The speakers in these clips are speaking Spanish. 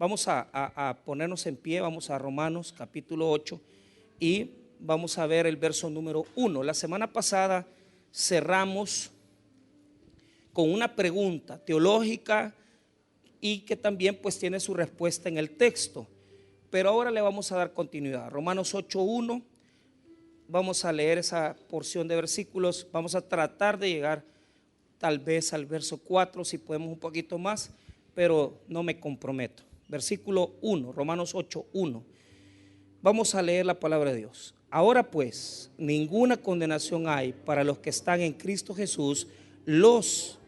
Vamos a ponernos en pie, vamos a Romanos capítulo 8 y vamos a ver el verso número 1. La semana pasada cerramos con una pregunta teológica y que también pues tiene su respuesta en el texto. Pero ahora le vamos a dar continuidad. Romanos 8:1, vamos a leer esa porción de versículos. Vamos a tratar de llegar tal vez al verso 4, si podemos un poquito más, pero no me comprometo. Versículo 1, Romanos 8:1. Vamos a leer la palabra de Dios. Ahora pues, ninguna condenación hay para los que están en Cristo Jesús, los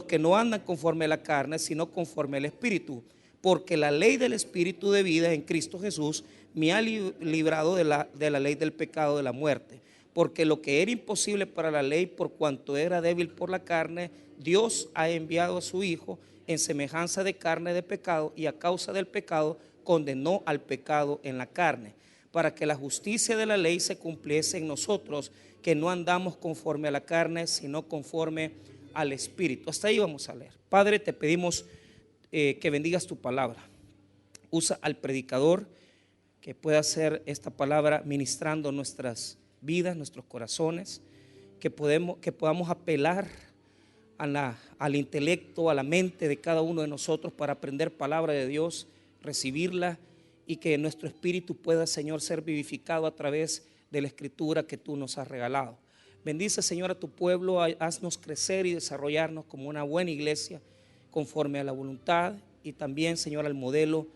que no andan conforme a la carne, sino conforme al Espíritu. Porque la ley del Espíritu de vida en Cristo Jesús me ha librado de la ley del pecado de la muerte. Porque lo que era imposible para la ley, por cuanto era débil por la carne, Dios ha enviado a su Hijo en semejanza de carne de pecado, y a causa del pecado condenó al pecado en la carne, para que la justicia de la ley se cumpliese en nosotros, que no andamos conforme a la carne, sino conforme al Espíritu. Hasta ahí vamos a leer. Padre, te pedimos que bendigas tu palabra. Usa al predicador que pueda hacer esta palabra ministrando nuestras vidas, nuestros corazones, que podamos apelar al intelecto, a la mente de cada uno de nosotros para aprender palabra de Dios, recibirla, y que nuestro espíritu pueda, Señor, ser vivificado a través de la escritura que tú nos has regalado. Bendice, Señor, a tu pueblo, haznos crecer y desarrollarnos como una buena iglesia conforme a la voluntad y también, Señor, al modelo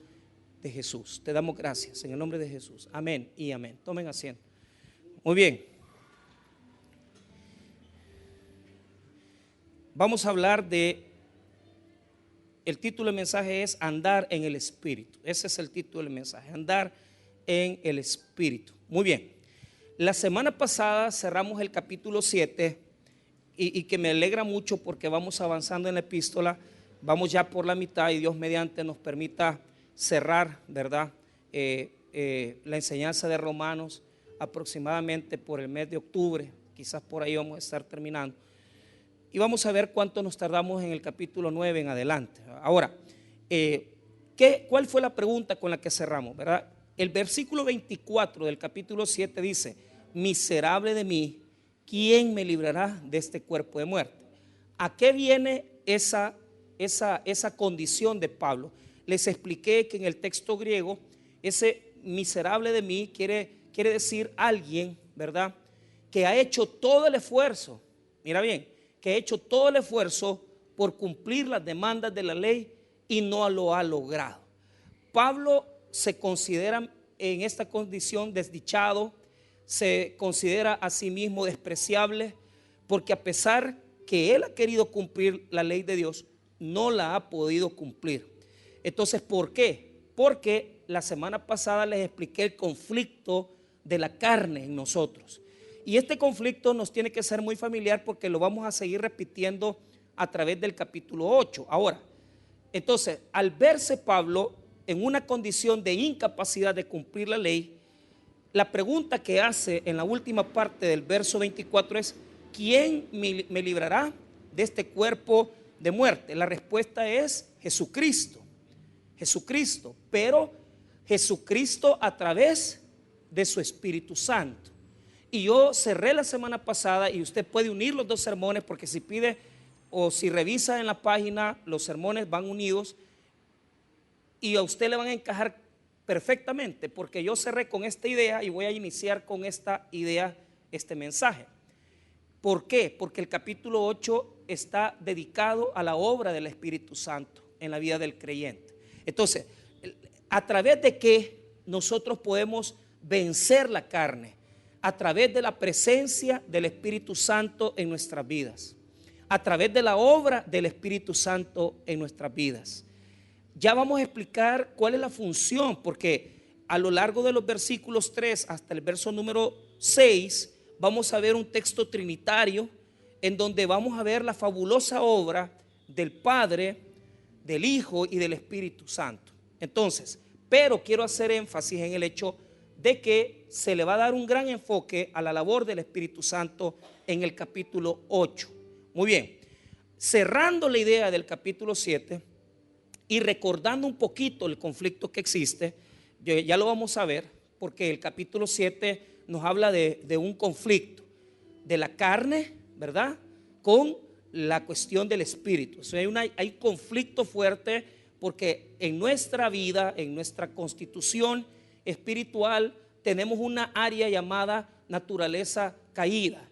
de Jesús. Te damos gracias en el nombre de Jesús. Amén y amén. Tomen asiento. Muy bien. Vamos a hablar el título del mensaje es Andar en el Espíritu. Ese es el título del mensaje, Andar en el Espíritu. Muy bien. La semana pasada cerramos el capítulo 7 y que me alegra mucho porque vamos avanzando en la epístola. Vamos ya por la mitad y Dios mediante nos permita cerrar, ¿verdad? La enseñanza de Romanos aproximadamente por el mes de octubre. Quizás por ahí vamos a estar terminando. Y vamos a ver cuánto nos tardamos en el capítulo 9 en adelante. Ahora, ¿cuál fue la pregunta con la que cerramos, verdad? El versículo 24 del capítulo 7 dice: miserable de mí, ¿quién me librará de este cuerpo de muerte? ¿A qué viene esa condición de Pablo? Les expliqué que en el texto griego ese miserable de mí quiere decir alguien, ¿verdad?, que ha hecho todo el esfuerzo, mira bien, que ha hecho todo el esfuerzo por cumplir las demandas de la ley y no lo ha logrado. Pablo se considera en esta condición desdichado, se considera a sí mismo despreciable, porque a pesar que él ha querido cumplir la ley de Dios, no la ha podido cumplir. Entonces, ¿por qué? Porque la semana pasada les expliqué el conflicto de la carne en nosotros. Y este conflicto nos tiene que ser muy familiar porque lo vamos a seguir repitiendo a través del capítulo 8. Ahora, entonces, al verse Pablo en una condición de incapacidad de cumplir la ley, la pregunta que hace en la última parte del verso 24 es: ¿quién me librará de este cuerpo de muerte? La respuesta es Jesucristo. Jesucristo, pero Jesucristo a través de su Espíritu Santo. Y yo cerré la semana pasada, y usted puede unir los dos sermones, porque si pide o si revisa en la página, los sermones van unidos y a usted le van a encajar perfectamente, porque yo cerré con esta idea y voy a iniciar con esta idea, este mensaje. ¿Por qué? Porque el capítulo 8 está dedicado a la obra del Espíritu Santo en la vida del creyente. Entonces, ¿a través de qué nosotros podemos vencer la carne? A través de la presencia del Espíritu Santo en nuestras vidas, a través de la obra del Espíritu Santo en nuestras vidas. Ya vamos a explicar cuál es la función, porque a lo largo de los versículos 3 hasta el verso número 6 vamos a ver un texto trinitario en donde vamos a ver la fabulosa obra del Padre, del Hijo y del Espíritu Santo. Entonces, pero quiero hacer énfasis en el hecho de que se le va a dar un gran enfoque a la labor del Espíritu Santo en el capítulo 8. Muy bien, cerrando la idea del capítulo 7 y recordando un poquito el conflicto que existe, ya lo vamos a ver, porque el capítulo 7 nos habla de un conflicto de la carne, ¿verdad?, con la cuestión del espíritu. O sea, hay conflicto fuerte porque en nuestra vida, en nuestra constitución espiritual, tenemos una área llamada naturaleza caída.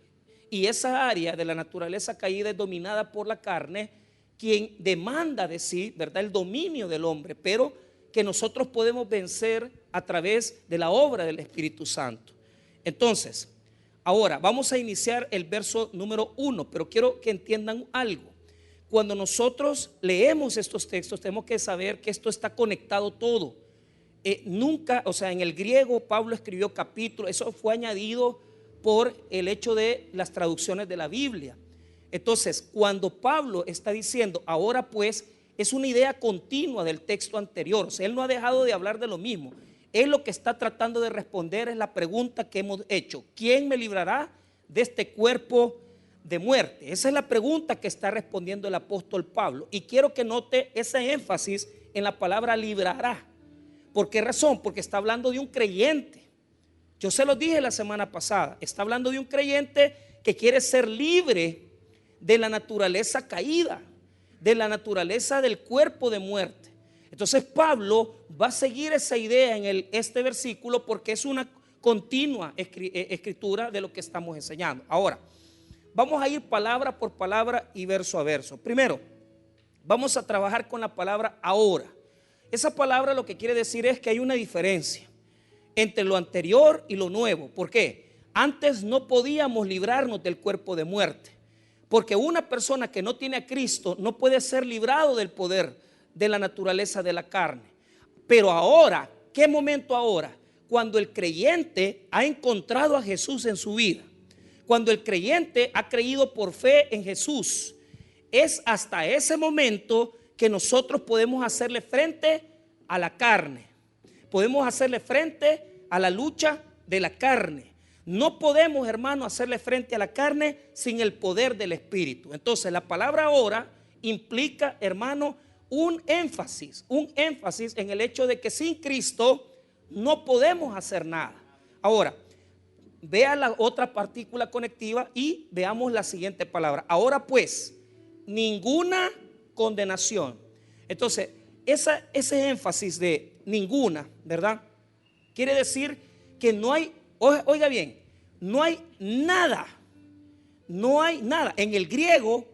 Y esa área de la naturaleza caída es dominada por la carne, quien demanda de sí, ¿verdad?, el dominio del hombre, pero que nosotros podemos vencer a través de la obra del Espíritu Santo. Entonces, ahora vamos a iniciar el verso número 1, pero quiero que entiendan algo. Cuando nosotros leemos estos textos, tenemos que saber que esto está conectado todo. Nunca, o sea, en el griego Pablo escribió capítulos, eso fue añadido por el hecho de las traducciones de la Biblia. Entonces, cuando Pablo está diciendo, ahora pues, es una idea continua del texto anterior. O sea, él no ha dejado de hablar de lo mismo. Él lo que está tratando de responder es la pregunta que hemos hecho: ¿quién me librará de este cuerpo de muerte? Esa es la pregunta que está respondiendo el apóstol Pablo. Y quiero que note ese énfasis en la palabra librará. ¿Por qué razón? Porque está hablando de un creyente. Yo se lo dije la semana pasada. Está hablando de un creyente que quiere ser libre de la naturaleza caída, de la naturaleza del cuerpo de muerte. Entonces Pablo va a seguir esa idea en este versículo porque es una continua escritura de lo que estamos enseñando. Ahora, vamos a ir palabra por palabra y verso a verso. Primero, vamos a trabajar con la palabra ahora. Esa palabra lo que quiere decir es que hay una diferencia entre lo anterior y lo nuevo. ¿Por qué? Antes no podíamos librarnos del cuerpo de muerte, porque una persona que no tiene a Cristo no puede ser librado del poder de la naturaleza de la carne. Pero ahora, ¿qué momento ahora? Cuando el creyente ha encontrado a Jesús en su vida, cuando el creyente ha creído por fe en Jesús, es hasta ese momento que nosotros podemos hacerle frente a la carne, podemos hacerle frente a la lucha de la carne. No podemos, hermano, hacerle frente a la carne sin el poder del Espíritu. Entonces, la palabra ahora implica, hermano, un énfasis en el hecho de que sin Cristo no podemos hacer nada. Ahora, vea la otra partícula conectiva y veamos la siguiente palabra. Ahora pues, ninguna condenación. Entonces, ese énfasis de ninguna, ¿verdad?, quiere decir que no hay, oiga bien, no hay nada. En el griego,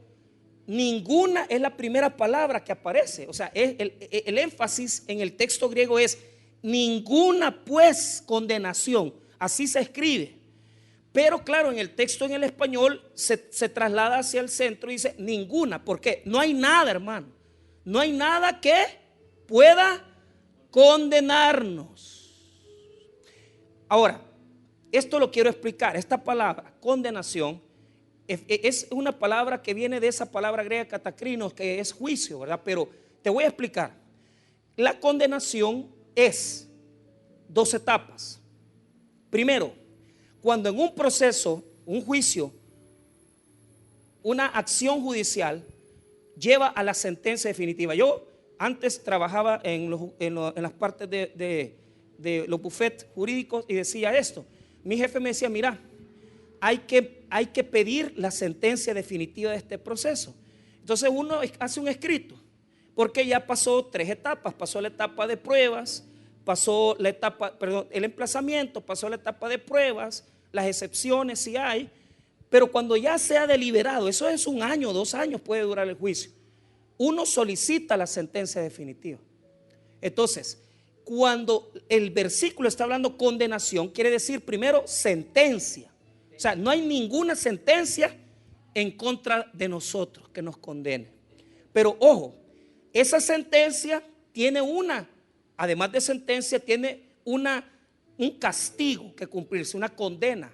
ninguna es la primera palabra que aparece. O sea, el énfasis en el texto griego es ninguna pues condenación. Así se escribe. Pero claro, en el texto en el español se traslada hacia el centro y dice ninguna. ¿Por qué? No hay nada, hermano. No hay nada que pueda condenarnos. Ahora, esto lo quiero explicar. Esta palabra, condenación, es una palabra que viene de esa palabra griega katakrinos, que es juicio, ¿verdad? Pero te voy a explicar. La condenación es 2 etapas. Primero, cuando en un proceso, un juicio, una acción judicial lleva a la sentencia definitiva. Yo antes trabajaba en las partes de los bufetes jurídicos y decía esto. Mi jefe me decía, mira, hay que pedir la sentencia definitiva de este proceso. Entonces uno hace un escrito, porque ya pasó 3 etapas. Pasó la etapa de pruebas, pasó la etapa, el emplazamiento, pasó la etapa de pruebas, las excepciones si hay, pero cuando ya se ha deliberado, eso es 1 año, 2 años puede durar el juicio, uno solicita la sentencia definitiva. Entonces, cuando el versículo está hablando condenación, quiere decir primero sentencia. O sea, no hay ninguna sentencia en contra de nosotros que nos condene. Pero ojo, esa sentencia tiene además de sentencia, tiene un castigo que cumplirse, una condena.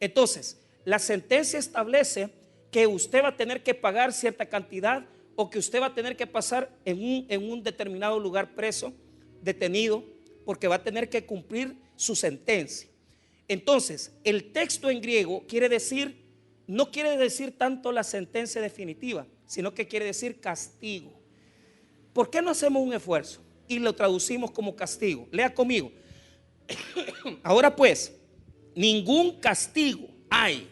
Entonces, la sentencia establece que usted va a tener que pagar cierta cantidad o que usted va a tener que pasar en un determinado lugar preso, detenido, porque va a tener que cumplir su sentencia. Entonces, el texto en griego no quiere decir tanto la sentencia definitiva, sino que quiere decir castigo. ¿por qué no hacemos un esfuerzo? Y lo traducimos como castigo. Lea conmigo. Ahora pues, ningún castigo hay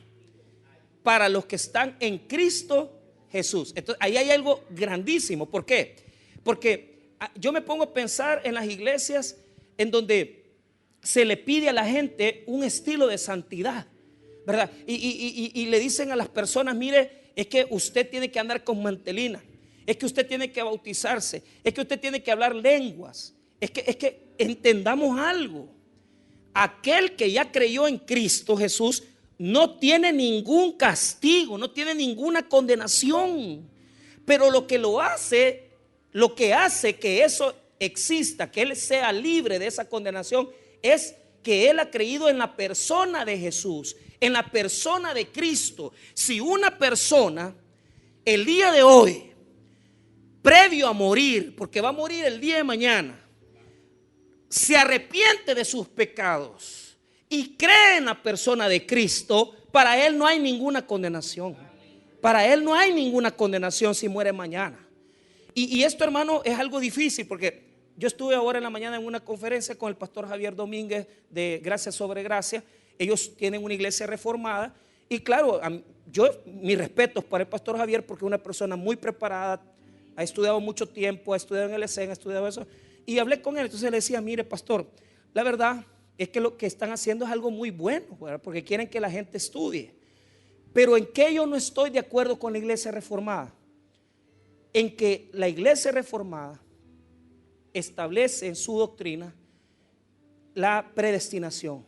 para los que están en Cristo Jesús. Entonces, ahí hay algo grandísimo. ¿Por qué? Porque yo me pongo a pensar en las iglesias en donde se le pide a la gente un estilo de santidad, ¿verdad? Y le dicen a las personas, mire, es que usted tiene que andar con mantelina, es que usted tiene que bautizarse, es que usted tiene que hablar lenguas. Es que entendamos algo. Aquel que ya creyó en Cristo Jesús no tiene ningún castigo, no tiene ninguna condenación. Pero lo que hace que eso exista, que él sea libre de esa condenación, es que él ha creído en la persona de Jesús, en la persona de Cristo. Si una persona el día de hoy, previo a morir, porque va a morir el día de mañana, se arrepiente de sus pecados y cree en la persona de Cristo, para él no hay ninguna condenación. Para él no hay ninguna condenación si muere mañana. Y esto, hermano, es algo difícil, porque yo estuve ahora en la mañana en una conferencia con el pastor Javier Domínguez de Gracia sobre Gracia. Ellos tienen una iglesia reformada. Y claro, mis respetos para el pastor Javier, porque es una persona muy preparada, ha estudiado mucho tiempo, ha estudiado en el ESEN, ha estudiado eso. Y hablé con él, entonces le decía, mire, pastor, la verdad es que lo que están haciendo es algo muy bueno, ¿verdad? Porque quieren que la gente estudie. Pero en que yo no estoy de acuerdo con la iglesia reformada, en que la iglesia reformada establece en su doctrina la predestinación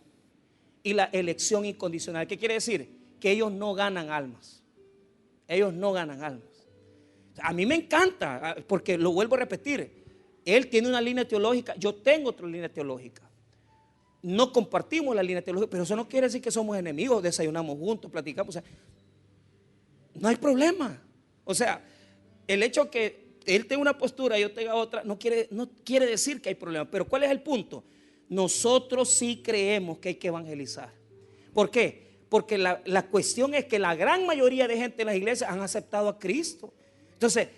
y la elección incondicional. ¿Qué quiere decir? Que ellos no ganan almas. Ellos no ganan almas. A mí me encanta, porque lo vuelvo a repetir, él tiene una línea teológica, yo tengo otra línea teológica. No compartimos la línea teológica, pero eso no quiere decir que somos enemigos, desayunamos juntos, platicamos. O sea, no hay problema. O sea, el hecho que él tenga una postura y yo tenga otra no quiere decir que hay problema. Pero ¿cuál es el punto? Nosotros sí creemos que hay que evangelizar. ¿Por qué? Porque la cuestión es que la gran mayoría de gente en las iglesias han aceptado a Cristo. Entonces,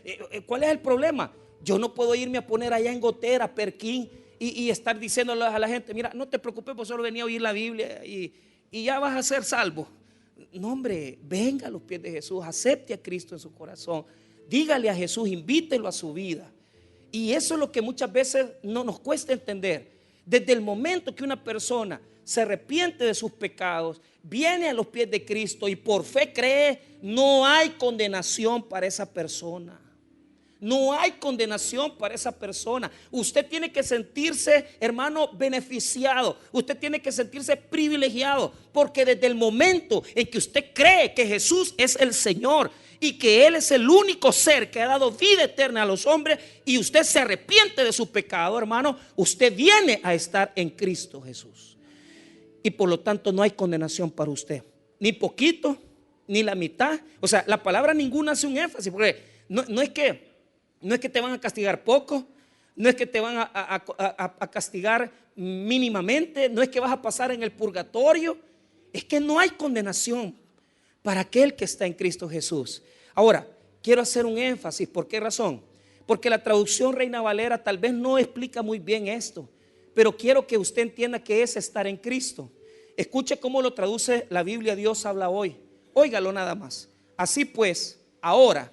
¿cuál es el problema? Yo no puedo irme a poner allá en Gotera, Perquín, y estar diciéndole a la gente, mira, no te preocupes, pues solo venía a oír la Biblia y ya vas a ser salvo. No, hombre, venga a los pies de Jesús, acepte a Cristo en su corazón, dígale a Jesús, invítelo a su vida. Y eso es lo que muchas veces no nos cuesta entender. Desde el momento que una persona se arrepiente de sus pecados, viene a los pies de Cristo y por fe cree, no hay condenación para esa persona. No hay condenación para esa persona. Usted tiene que sentirse, hermano, beneficiado. Usted tiene que sentirse privilegiado, porque desde el momento en que usted cree que Jesús es el Señor y que Él es el único ser que ha dado vida eterna a los hombres, y usted se arrepiente de su pecado, hermano, usted viene a estar en Cristo Jesús. Y por lo tanto no hay condenación para usted, ni poquito, ni la mitad. O sea, la palabra ninguna hace un énfasis, porque no es que te van a castigar poco, no es que te van a castigar mínimamente, no es que vas a pasar en el purgatorio, es que no hay condenación para aquel que está en Cristo Jesús. Ahora, quiero hacer un énfasis. ¿Por qué razón? Porque la traducción Reina Valera tal vez no explica muy bien esto, pero quiero que usted entienda que es estar en Cristo. Escuche cómo lo traduce la Biblia Dios habla hoy. Óigalo nada más. Así pues, ahora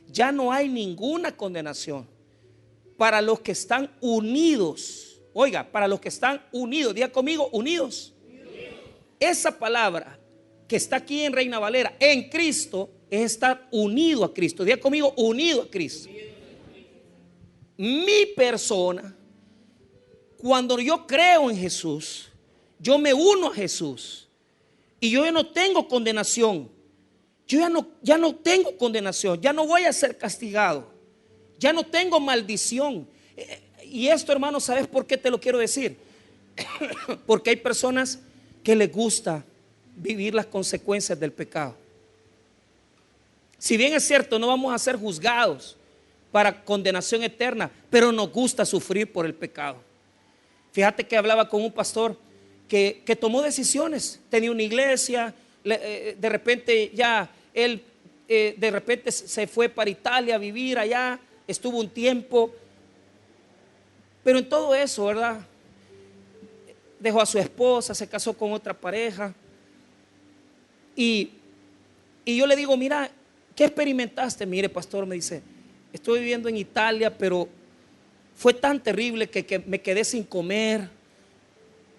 ya no hay ninguna condenación para los que están unidos. Oiga, para los que están unidos. Diga conmigo, unidos. Esa palabra que está aquí en Reina Valera, en Cristo, es estar unido a Cristo. Diga conmigo, unido a Cristo. Mi persona, cuando yo creo en Jesús, yo me uno a Jesús y yo ya no tengo condenación. Yo ya no tengo condenación, ya no voy a ser castigado, ya no tengo maldición. Y esto, hermano, ¿sabes por qué te lo quiero decir? Porque hay personas que les gusta vivir las consecuencias del pecado. Si bien es cierto, no vamos a ser juzgados para condenación eterna, pero nos gusta sufrir por el pecado. Fíjate que hablaba con un pastor que tomó decisiones, tenía una iglesia, de repente ya él de repente se fue para Italia a vivir allá, estuvo un tiempo, pero en todo eso, ¿verdad? Dejó a su esposa, se casó con otra pareja. Y yo le digo, mira, ¿qué experimentaste? Mire, pastor, me dice, estoy viviendo en Italia, pero fue tan terrible que me quedé sin comer.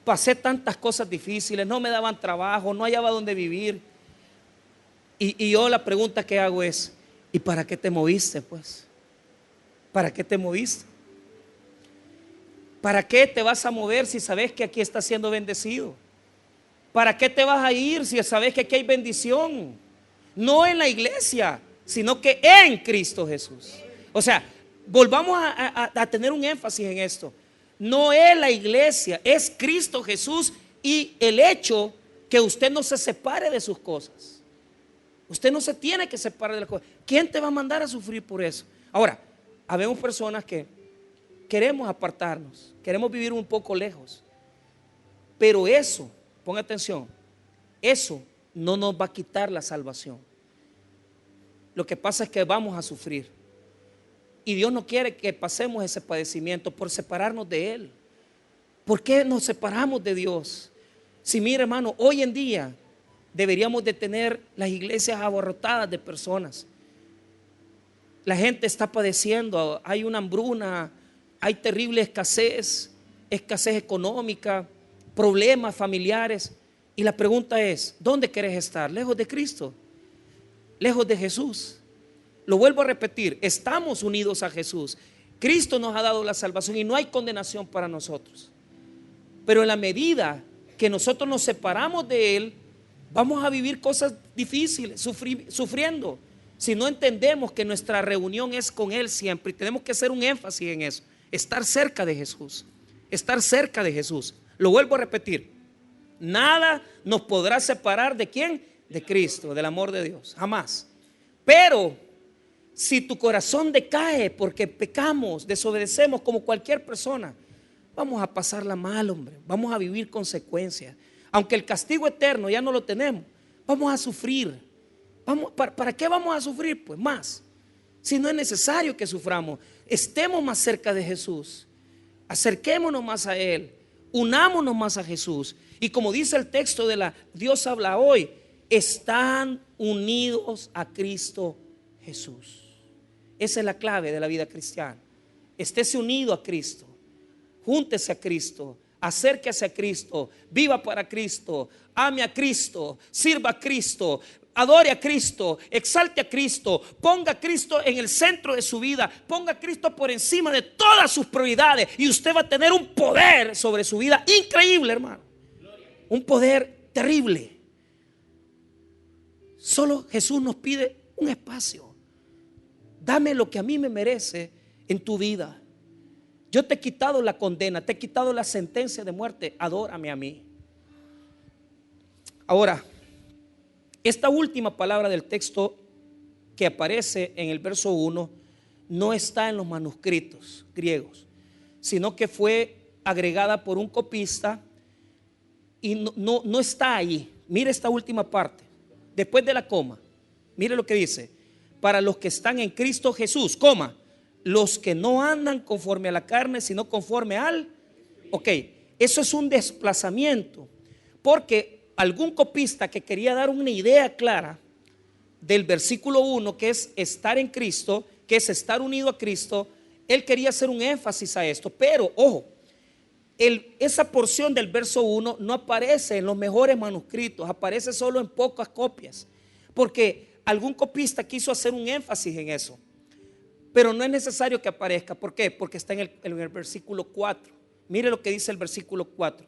Pasé tantas cosas difíciles, no me daban trabajo, no hallaba dónde vivir. Y yo la pregunta que hago es, ¿y para qué te moviste, pues? ¿Para qué te moviste? ¿Para qué te vas a mover si sabes que aquí estás siendo bendecido? ¿Para qué te vas a ir si sabes que aquí hay bendición? No en la iglesia, sino que en Cristo Jesús. O sea, volvamos a tener un énfasis en esto. No es la iglesia, es Cristo Jesús y el hecho que usted no se separe de sus cosas. Usted no se tiene que separar de las cosas. ¿Quién te va a mandar a sufrir por eso? Ahora, habemos personas que queremos apartarnos, queremos vivir un poco lejos, pero eso, ponga atención, eso no nos va a quitar la salvación. Lo que pasa es que vamos a sufrir y Dios no quiere que pasemos ese padecimiento por separarnos de Él. ¿Por qué nos separamos de Dios? Si mire, hermano, hoy en día deberíamos de tener las iglesias abarrotadas de personas. La gente está padeciendo, hay una hambruna, hay terrible escasez económica, problemas familiares. Y la pregunta es, ¿dónde querés estar? ¿Lejos de Cristo? ¿Lejos de Jesús? Lo vuelvo a repetir, estamos unidos a Jesús. Cristo nos ha dado la salvación y no hay condenación para nosotros. Pero en la medida que nosotros nos separamos de Él, vamos a vivir cosas difíciles, sufriendo. Si no entendemos que nuestra reunión es con Él siempre, y tenemos que hacer un énfasis en eso, estar cerca de Jesús, estar cerca de Jesús. Lo vuelvo a repetir, nada nos podrá separar ¿de quién? De Cristo, del amor de Dios, jamás. Pero si tu corazón decae porque pecamos, desobedecemos como cualquier persona, vamos a pasarla mal, hombre, vamos a vivir consecuencias. Aunque el castigo eterno ya no lo tenemos, vamos a sufrir. ¿Para qué vamos a sufrir? Pues más. Si no es necesario que suframos, estemos más cerca de Jesús, acerquémonos más a Él, unámonos más a Jesús. Y como dice el texto de la Dios habla hoy, están unidos a Cristo Jesús. Esa es la clave de la vida cristiana. Estése unido a Cristo, júntese a Cristo, acérquese a Cristo, viva para Cristo, ame a Cristo, sirva a Cristo, adore a Cristo, exalte a Cristo, ponga a Cristo en el centro de su vida, ponga a Cristo por encima de todas sus prioridades y usted va a tener un poder sobre su vida increíble, hermano. Un poder terrible. Solo Jesús nos pide un espacio. Dame lo que a mí me merece en tu vida. Yo te he quitado la condena, te he quitado la sentencia de muerte, adórame a mí. Ahora, esta última palabra del texto que aparece en el verso 1 no está en los manuscritos griegos, sino que fue agregada por un copista y no está ahí. Mire esta última parte, después de la coma, mire lo que dice: para los que están en Cristo Jesús, coma, los que no andan conforme a la carne, sino conforme al. Ok, eso es un desplazamiento, porque algún copista que quería dar una idea clara del versículo 1, que es estar en Cristo, que es estar unido a Cristo, él quería hacer un énfasis a esto. Pero, ojo, esa porción del verso 1 no aparece en los mejores manuscritos, aparece solo en pocas copias, porque algún copista quiso hacer un énfasis en eso. Pero no es necesario que aparezca. ¿Por qué? Porque está en el versículo 4. Mire lo que dice el versículo 4.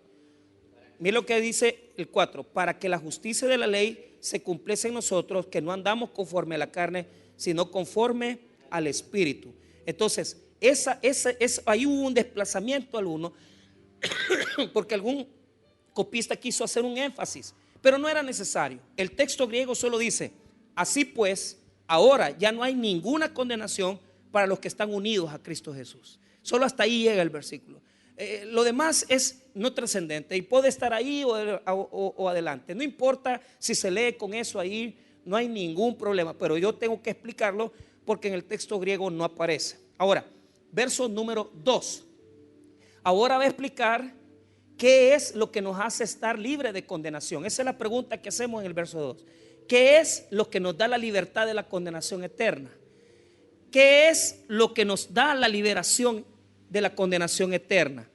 Mire lo que dice el 4. Para que la justicia de la ley se cumpliese en nosotros, que no andamos conforme a la carne, sino conforme al Espíritu. Entonces, ahí hubo un desplazamiento al uno, porque algún copista quiso hacer un énfasis, pero no era necesario. El texto griego solo dice: así pues, ahora ya no hay ninguna condenación para los que están unidos a Cristo Jesús. Solo hasta ahí llega el versículo. Lo demás es no trascendente y puede estar ahí o adelante. No importa si se lee con eso ahí, no hay ningún problema. Pero yo tengo que explicarlo porque en el texto griego no aparece. Ahora, verso número 2. Ahora va a explicar qué es lo que nos hace estar libre de condenación. Esa es la pregunta que hacemos en el verso 2. ¿Qué es lo que nos da la libertad de la condenación eterna? ¿Qué es lo que nos da la liberación de la condenación eterna?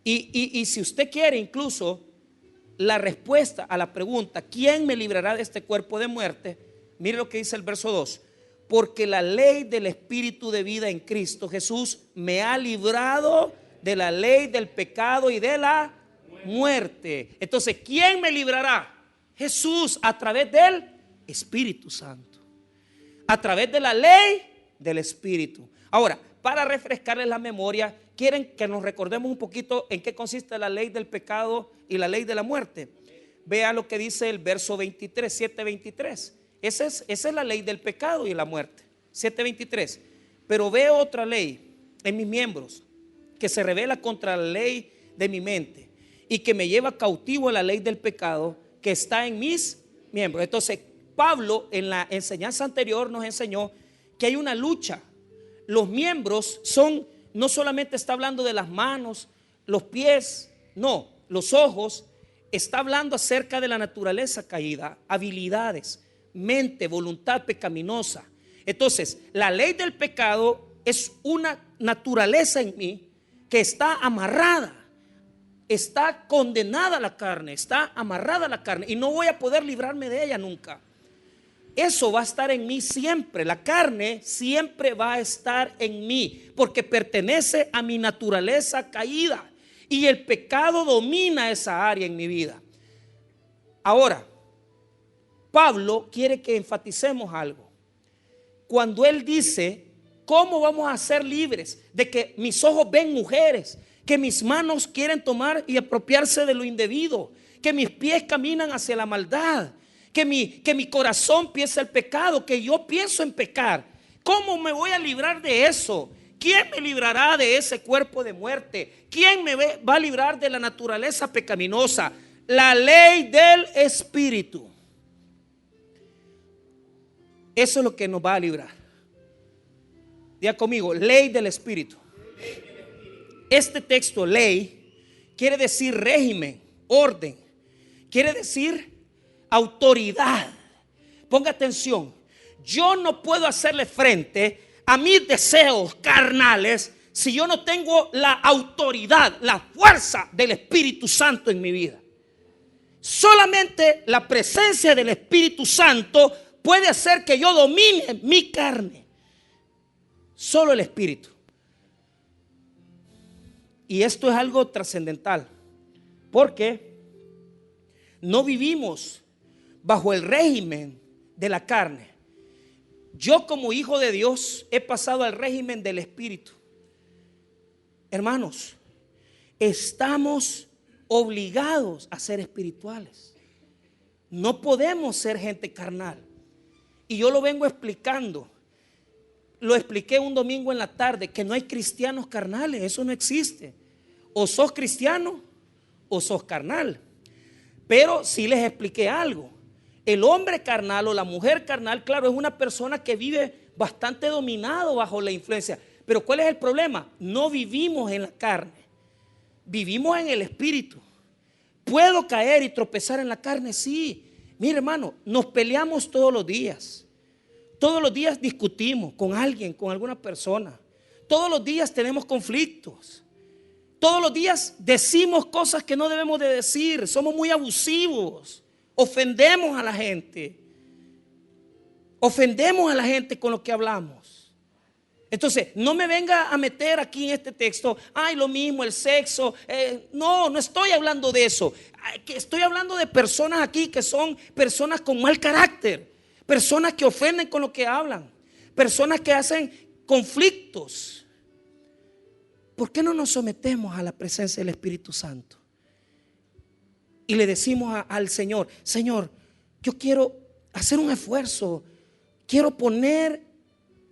Y si usted quiere incluso la respuesta a la pregunta, ¿quién me librará de este cuerpo de muerte? Mire lo que dice el verso 2. Porque la ley del Espíritu de vida en Cristo Jesús me ha librado de la ley del pecado y de la muerte. Entonces, ¿quién me librará? Jesús, a través del Espíritu Santo, a través de la ley del Espíritu. Ahora, para refrescarles la memoria, ¿quieren que nos recordemos un poquito en qué consiste la ley del pecado y la ley de la muerte? Vea lo que dice el verso 23, 7:23. Esa es la ley del pecado y la muerte, 7:23. Pero veo otra ley en mis miembros que se revela contra la ley de mi mente y que me lleva cautivo a la ley del pecado que está en mis miembros. Entonces, Pablo en la enseñanza anterior nos enseñó que hay una lucha. Los miembros son, no solamente está hablando de las manos, los pies, no, los ojos. Está hablando acerca de la naturaleza caída, habilidades, mente, voluntad pecaminosa. Entonces, la ley del pecado es una naturaleza en mí que está amarrada, está condenada a la carne, está amarrada a la carne y no voy a poder librarme de ella nunca. Eso va a estar en mí siempre. La carne siempre va a estar en mí porque pertenece a mi naturaleza caída y el pecado domina esa área en mi vida. Ahora, Pablo quiere que enfaticemos algo. Cuando él dice, ¿cómo vamos a ser libres de que mis ojos ven mujeres, que mis manos quieren tomar y apropiarse de lo indebido, que mis pies caminan hacia la maldad, que mi corazón piensa el pecado, que yo pienso en pecar? ¿Cómo me voy a librar de eso? ¿Quién me librará de ese cuerpo de muerte? ¿Quién me va a librar de la naturaleza pecaminosa? La ley del Espíritu. Eso es lo que nos va a librar. Diga conmigo, ley del Espíritu. Este texto, ley, quiere decir régimen, orden, quiere decir autoridad. Ponga atención, yo no puedo hacerle frente a mis deseos carnales si yo no tengo la autoridad, la fuerza del Espíritu Santo en mi vida. Solamente la presencia del Espíritu Santo puede hacer que yo domine mi carne. Solo el Espíritu. Y esto es algo trascendental, porque no vivimos bajo el régimen de la carne. Yo como hijo de Dios he pasado al régimen del Espíritu. Hermanos, estamos obligados a ser espirituales. No podemos ser gente carnal. Y yo lo vengo explicando. Lo expliqué un domingo en la tarde, que no hay cristianos carnales. Eso no existe. O sos cristiano o sos carnal. Pero sí les expliqué algo. El hombre carnal o la mujer carnal, claro, es una persona que vive bastante dominado bajo la influencia. Pero ¿cuál es el problema? No vivimos en la carne, vivimos en el Espíritu. ¿Puedo caer y tropezar en la carne? Sí. Mire, hermano, nos peleamos todos los días. Todos los días discutimos con alguien, con alguna persona. Todos los días tenemos conflictos. Todos los días decimos cosas que no debemos de decir. Somos muy abusivos. Ofendemos a la gente. Ofendemos a la gente con lo que hablamos. Entonces, no me venga a meter aquí en este texto, ay, lo mismo, el sexo. No estoy hablando de eso. Estoy hablando de personas aquí que son personas con mal carácter. Personas que ofenden con lo que hablan. Personas que hacen conflictos. ¿Por qué no nos sometemos a la presencia del Espíritu Santo? Y le decimos al Señor, Señor, yo quiero hacer un esfuerzo. Quiero poner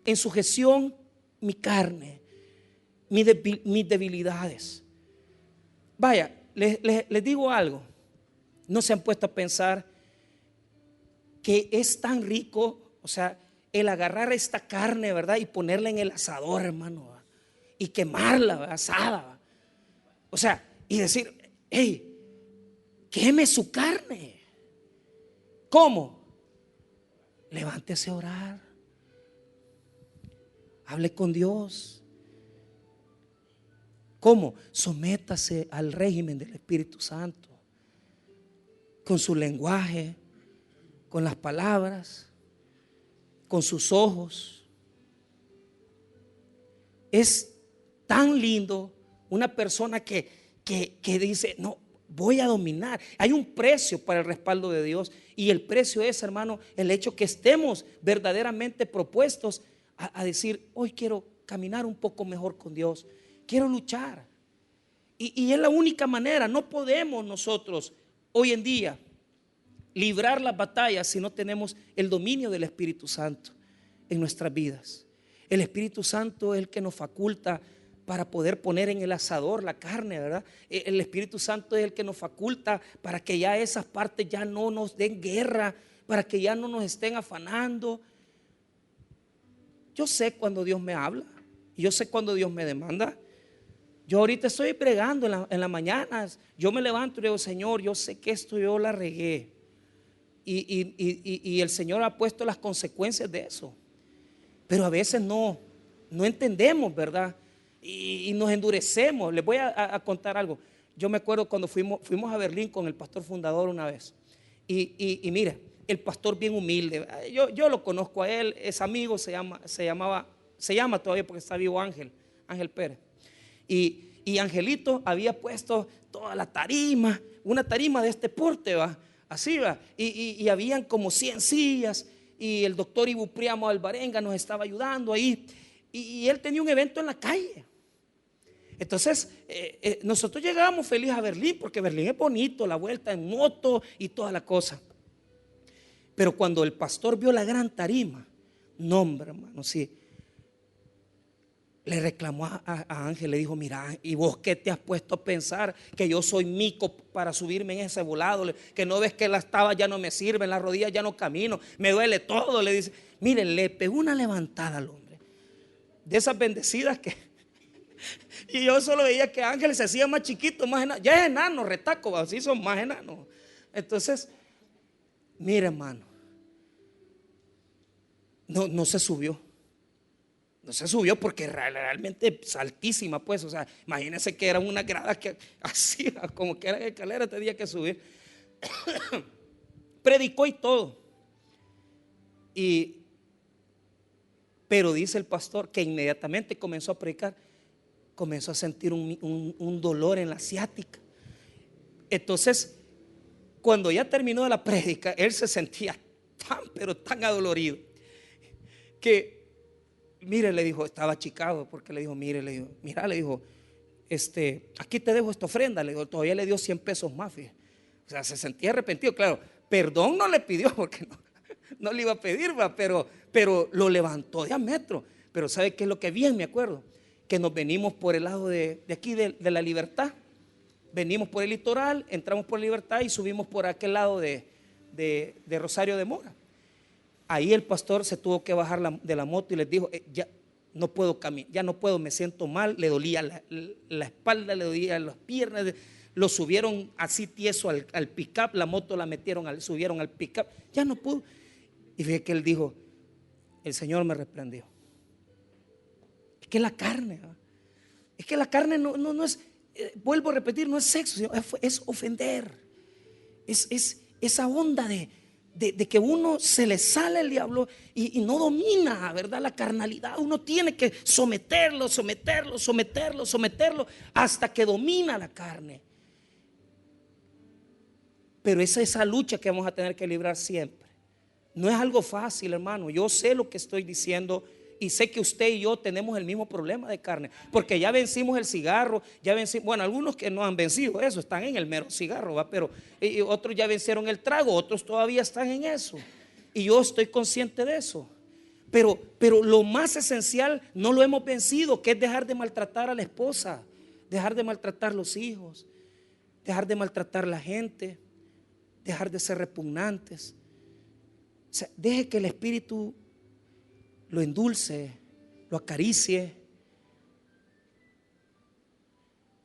en sujeción mi carne, mis debilidades. Vaya, les digo algo. ¿No se han puesto a pensar que es tan rico, o sea, el agarrar esta carne, ¿verdad? Y ponerla en el asador, hermano? y quemarla, ¿verdad? Asada, ¿verdad? O sea, y decir, hey, queme su carne. ¿Cómo? Levántese a orar, hable con Dios. ¿Cómo? Sométase al régimen del Espíritu Santo, con su lenguaje, con las palabras, con sus ojos. Es tan lindo una persona que dice, no, voy a dominar. Hay un precio para el respaldo de Dios, y el precio es, hermano, el hecho que estemos verdaderamente propuestos a decir, hoy quiero caminar un poco mejor con Dios, quiero luchar. Y es la única manera. No podemos nosotros hoy en día librar las batallas si no tenemos el dominio del Espíritu Santo en nuestras vidas. El Espíritu Santo es el que nos faculta para poder poner en el asador la carne, ¿verdad? El Espíritu Santo es el que nos faculta para que ya esas partes ya no nos den guerra, para que ya no nos estén afanando. Yo sé cuando Dios me habla, y yo sé cuando Dios me demanda. Yo ahorita estoy pregando en las mañanas. Yo me levanto y digo, Señor, yo sé que esto yo la regué. Y el Señor ha puesto las consecuencias de eso. Pero a veces no entendemos, ¿verdad? Y nos endurecemos. Les voy a contar algo. Yo me acuerdo cuando fuimos a Berlín con el pastor fundador una vez. Y mira, el pastor bien humilde. Yo lo conozco a él, es amigo, se llama todavía porque está vivo Ángel Pérez. Y Angelito había puesto toda la tarima, una tarima de este porte, ¿va? Así va. Y habían como 100 sillas, y el doctor Ibupriamo Alvarenga nos estaba ayudando ahí. Y él tenía un evento en la calle. Entonces nosotros llegábamos felices a Berlín, porque Berlín es bonito, la vuelta en moto y toda la cosa. Pero cuando el pastor vio la gran tarima, no, hombre, hermano, sí, le reclamó a Ángel, le dijo, mira, ¿y vos qué te has puesto a pensar? Que yo soy mico para subirme en ese volado, que no ves que las tabas ya no me sirven, las rodillas ya no camino, me duele todo. Le dice, miren, le pegó una levantada al hombre, de esas bendecidas que y yo solo veía que Ángel se hacía más chiquito, más enano, ya es enano, retaco, así son más enanos. Entonces, mire, hermano, no se subió. No se subió porque realmente es altísima, pues. O sea, imagínense que era una grada que así, como que era escalera, tenía que subir. Predicó y todo. Pero dice el pastor que inmediatamente comenzó a predicar, comenzó a sentir un dolor en la ciática. Entonces, cuando ya terminó la prédica, él se sentía pero tan adolorido que, mire, le dijo, estaba achicado, porque le dijo, mire, le dijo, mira, le dijo, aquí te dejo esta ofrenda. Le dijo, todavía le dio 100 pesos más, fíjate. O sea, se sentía arrepentido. Claro, perdón no le pidió, porque no le iba a pedir, ¿va? Pero lo levantó de a metro. Pero ¿sabe qué es lo que bien me acuerdo? Que nos venimos por el lado de aquí de la Libertad. Venimos por el litoral, entramos por la Libertad y subimos por aquel lado de Rosario de Mora. Ahí el pastor se tuvo que bajar de la moto y les dijo, ya no puedo caminar, ya no puedo, me siento mal. Le dolía la espalda, le dolía las piernas. Lo subieron así tieso al pick-up, la moto la subieron al pick-up, ya no pudo. Y fíjate que él dijo, el Señor me reprendió. Es que la carne, ¿verdad? Es que la carne no es, vuelvo a repetir, no es sexo, sino es ofender. Es esa onda de que uno se le sale el diablo y no domina, ¿verdad? La carnalidad. Uno tiene que someterlo hasta que domina la carne. Pero es esa lucha que vamos a tener que librar siempre. No es algo fácil, hermano. Yo sé lo que estoy diciendo y sé que usted y yo tenemos el mismo problema de carne, porque ya vencimos el cigarro, ya vencimos, bueno, algunos que no han vencido eso, están en el mero cigarro, ¿va? Pero otros ya vencieron el trago, otros todavía están en eso, y yo estoy consciente de eso. Pero lo más esencial no lo hemos vencido, que es dejar de maltratar a la esposa, dejar de maltratar a los hijos, dejar de maltratar a la gente, dejar de ser repugnantes. O sea, deje que el Espíritu lo endulce, lo acaricie,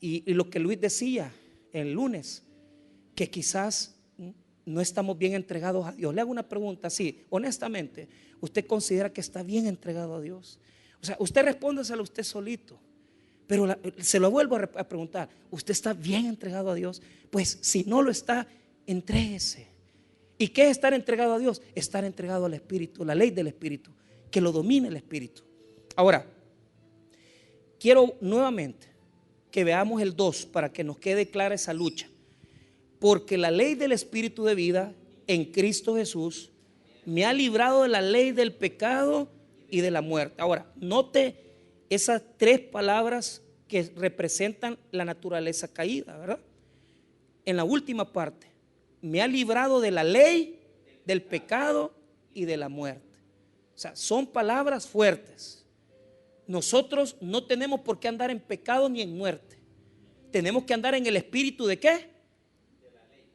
Y lo que Luis decía el lunes, que quizás no estamos bien entregados a Dios. Le hago una pregunta así, honestamente, ¿usted considera que está bien entregado a Dios? O sea, usted respóndeselo a usted solito. Pero se lo vuelvo a preguntar, ¿usted está bien entregado a Dios? Pues si no lo está, entréguese. ¿Y qué es estar entregado a Dios? Estar entregado al Espíritu, la ley del Espíritu, que lo domine el Espíritu. Ahora, quiero nuevamente que veamos el 2 para que nos quede clara esa lucha. Porque la ley del Espíritu de vida en Cristo Jesús me ha librado de la ley del pecado y de la muerte. Ahora, note esas 3 palabras que representan la naturaleza caída, ¿verdad? En la última parte, me ha librado de la ley, del pecado y de la muerte. O sea, son palabras fuertes. Nosotros no tenemos por qué andar en pecado ni en muerte. Tenemos que andar en el espíritu ¿de qué?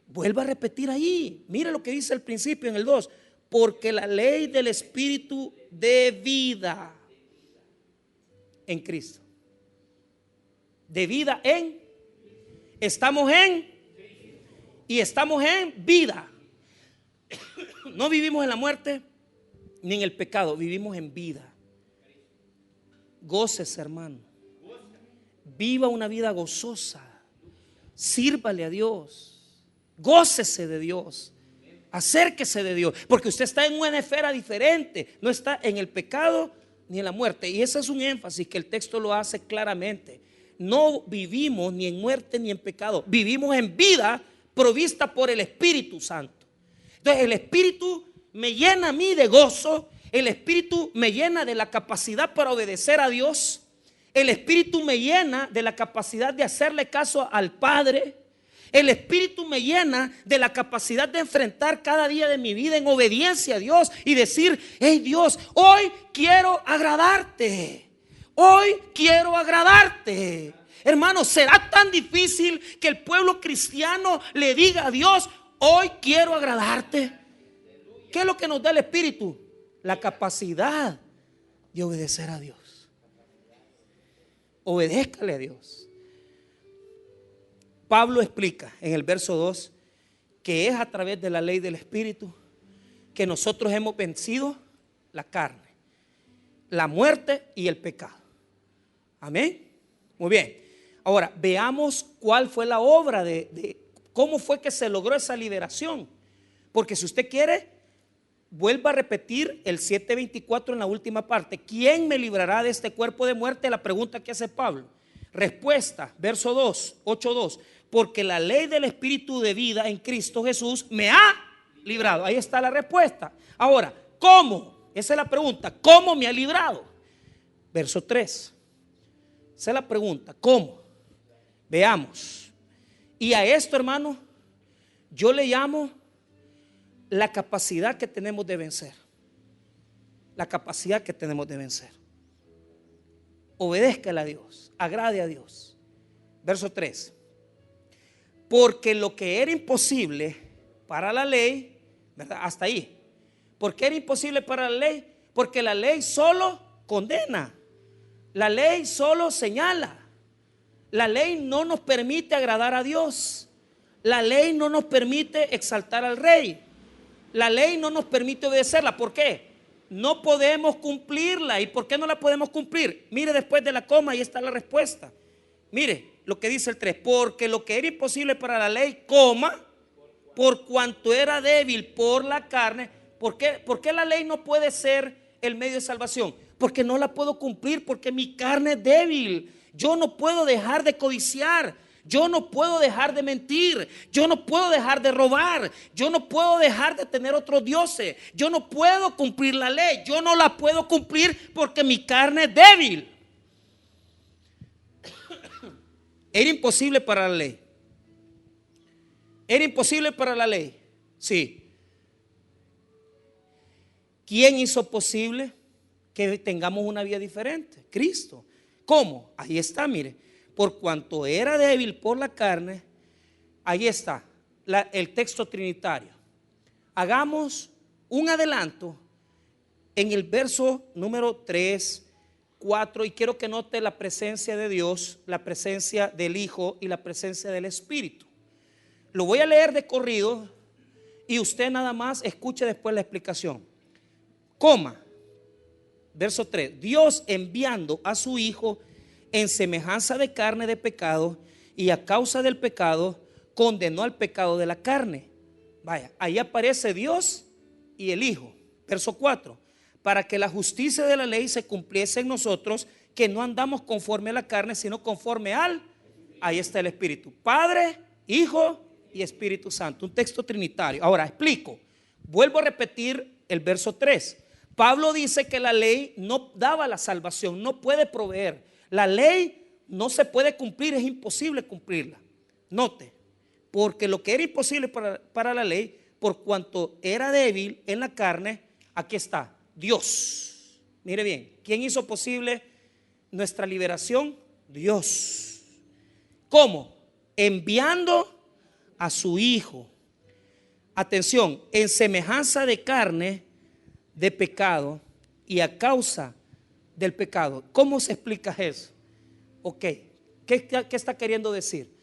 Vuelvo a repetir ahí. Mira lo que dice al principio en el 2. Porque la ley del espíritu de vida en Cristo. De vida en. Estamos en. Y estamos en vida. No vivimos en la muerte ni en el pecado, vivimos en vida. Gócese, hermano. Viva una vida gozosa. Sírvale a Dios. Gócese de Dios. Acérquese de Dios. Porque usted está en una esfera diferente. No está en el pecado ni en la muerte. Y ese es un énfasis que el texto lo hace claramente. No vivimos ni en muerte ni en pecado. Vivimos en vida provista por el Espíritu Santo. Entonces el Espíritu me llena a mí de gozo. El Espíritu me llena de la capacidad para obedecer a Dios. El Espíritu me llena de la capacidad de hacerle caso al Padre. El Espíritu me llena de la capacidad de enfrentar cada día de mi vida en obediencia a Dios y decir: hey Dios, hoy quiero agradarte. Hoy quiero agradarte. Hermano, ¿será tan difícil que el pueblo cristiano le diga a Dios: hoy quiero agradarte? ¿Qué es lo que nos da el Espíritu? La capacidad de obedecer a Dios. Obedézcale a Dios. Pablo explica en el verso 2 que es a través de la ley del Espíritu que nosotros hemos vencido la carne, la muerte y el pecado. Amén. Muy bien. Ahora veamos cuál fue la obra de cómo fue que se logró esa liberación. Porque si usted quiere, vuelva a repetir el 7:24 en la última parte. ¿Quién me librará de este cuerpo de muerte? La pregunta que hace Pablo. Respuesta, verso 2, 8:2. Porque la ley del Espíritu de vida en Cristo Jesús me ha librado. Ahí está la respuesta. Ahora, ¿cómo? Esa es la pregunta. ¿Cómo me ha librado? Verso 3. Esa es la pregunta. ¿Cómo? Veamos. Y a esto, hermano, yo le llamo la capacidad que tenemos de vencer. La capacidad que tenemos de vencer. Obedézcale a Dios, agrade a Dios. Verso 3. Porque lo que era imposible para la ley, ¿verdad? Hasta ahí. ¿Por qué era imposible para la ley? Porque la ley solo condena. La ley solo señala. La ley no nos permite agradar a Dios. La ley no nos permite exaltar al rey. La ley no nos permite obedecerla. ¿Por qué? No podemos cumplirla. ¿Y por qué no la podemos cumplir? Mire después de la coma, ahí está la respuesta. Mire lo que dice el 3. Porque lo que era imposible para la ley, coma, por cuanto era débil por la carne. ¿Por qué la ley no puede ser el medio de salvación? Porque no la puedo cumplir, porque mi carne es débil. Yo no puedo dejar de codiciar. Yo no puedo dejar de mentir. Yo no puedo dejar de robar. Yo no puedo dejar de tener otros dioses. Yo no puedo cumplir la ley. Yo no la puedo cumplir porque mi carne es débil. Era imposible para la ley. Era imposible para la ley. Sí. ¿Quién hizo posible que tengamos una vida diferente? Cristo. ¿Cómo? Ahí está, mire. Por cuanto era débil por la carne, ahí está el texto trinitario. Hagamos un adelanto en el verso número 3, 4 y quiero que note la presencia de Dios, la presencia del Hijo y la presencia del Espíritu. Lo voy a leer de corrido y usted nada más escuche después la explicación. Coma, verso 3. Dios enviando a su Hijo en semejanza de carne de pecado y a causa del pecado condenó al pecado de la carne. Vaya, ahí aparece Dios y el Hijo. Verso 4. Para que la justicia de la ley se cumpliese en nosotros, que no andamos conforme a la carne, sino conforme al, ahí está el Espíritu, Padre, Hijo y Espíritu Santo, un texto trinitario. Ahora explico, vuelvo a repetir el verso 3. Pablo dice que la ley no daba la salvación, no puede proveer. La ley no se puede cumplir, es imposible cumplirla. Note, porque lo que era imposible para la ley, por cuanto era débil en la carne, aquí está. Dios, mire bien, ¿quién hizo posible nuestra liberación? Dios. ¿Cómo? Enviando a su Hijo. Atención, en semejanza de carne de pecado y a causa del pecado. ¿Cómo se explica eso? Ok, ¿qué está queriendo decir?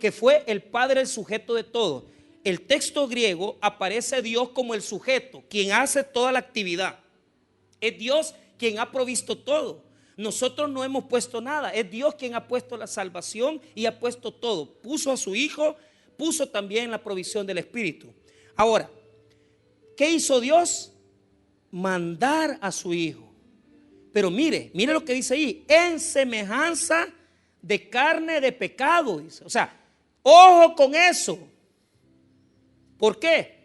Que fue el Padre el sujeto de todo. El texto griego aparece Dios como el sujeto, quien hace toda la actividad. Es Dios quien ha provisto todo. Nosotros no hemos puesto nada. Es Dios quien ha puesto la salvación y ha puesto todo. Puso a su Hijo, puso también la provisión del Espíritu. Ahora, ¿qué hizo Dios? Mandar a su Hijo. Pero mire lo que dice ahí. En semejanza de carne de pecado. Dice. O sea, ojo con eso. ¿Por qué?